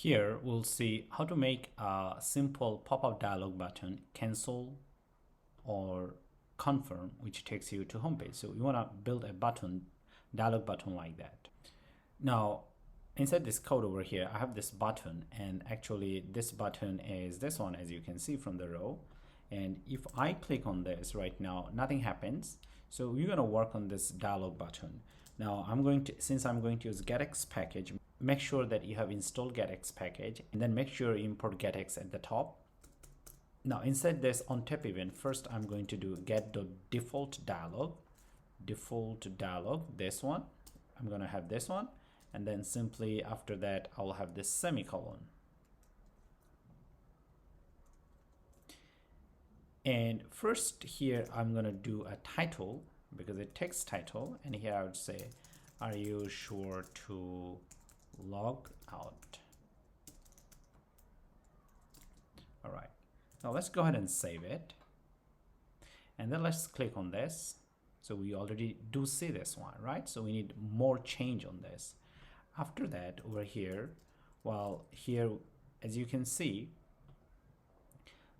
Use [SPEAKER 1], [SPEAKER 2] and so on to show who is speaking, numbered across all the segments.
[SPEAKER 1] Here we'll see how to make a simple pop-up dialog button, cancel or confirm, which takes you to homepage. So you want to build a button, dialog button like that. Now inside this code over here, I have this button, and actually this button is this one, as you can see from the row. And if I click on this right now, nothing happens. So you're going to work on this dialog button. Now since I'm going to use Getx package, make sure that you have installed Getx package, and then make sure you import Getx at the top. Now inside this on tap event, first I'm going to do get.default dialog, this one. I'm going to have this one, and then simply after that I'll have this semicolon. And first here I'm going to do a title, because it takes title, and here I would say, are you sure to log out? All right, now let's go ahead and save it, and then let's click on this. So we already do see this one, right? So we need more change on this. After that, over here, well, here as you can see,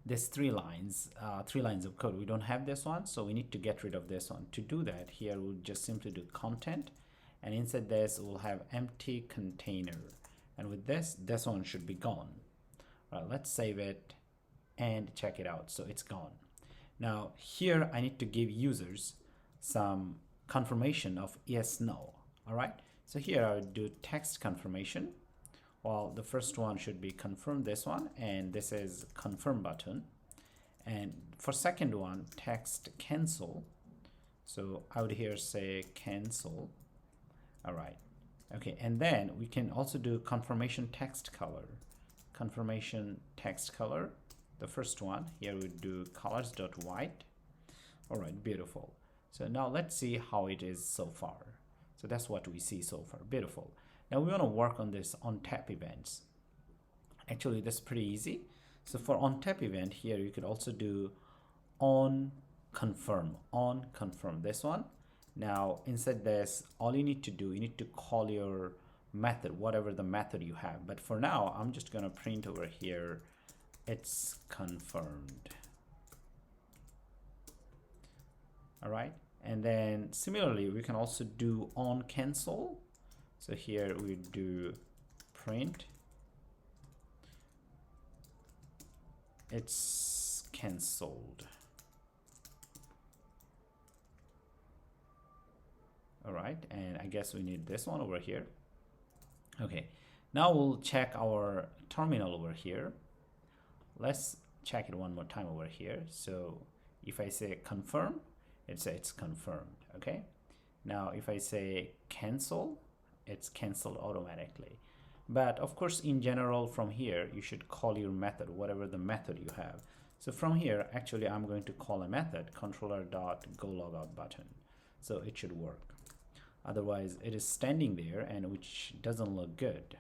[SPEAKER 1] there's three lines of code. We don't have this one, so we need to get rid of this one. To do that, here we'll just simply do content, and inside this we'll have empty container, and with this one should be gone. All right, let's save it and check it out. So it's gone. Now here I need to give users some confirmation of yes, no. All right, so here I would do text confirmation. Well, the first one should be confirm, this one, and this is confirm button. And for second one, text cancel. So I would here say cancel. All right, okay, and then we can also do confirmation text color. Confirmation text color, the first one, here we do colors.white. All right, beautiful. So now let's see how it is so far. So that's what we see so far. Beautiful. Now we want to work on this on tap events. Actually, that's pretty easy. So for on tap event, here you could also do on confirm, this one. Now inside this, all you need to do, you need to call your method, whatever the method you have. But for now, I'm just going to print over here, it's confirmed. All right, and then similarly we can also do on cancel. So here we do print it's canceled. All right, and I guess we need this one over here. Okay, now we'll check our terminal over here. Let's check it one more time over here. So if I say confirm, it says it's confirmed. Okay, now if I say cancel, it's canceled automatically. But of course, in general, from here you should call your method, whatever the method you have. So from here, actually I'm going to call a method, controller.goLogout button, so it should work. Otherwise it is standing there, and which doesn't look good.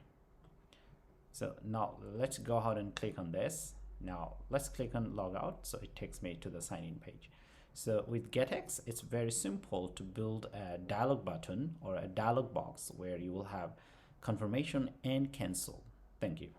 [SPEAKER 1] So now let's go ahead and click on this. Now let's click on logout, so it takes me to the sign in page. So with Getx, it's very simple to build a dialog button or a dialog box where you will have confirmation and cancel. Thank you.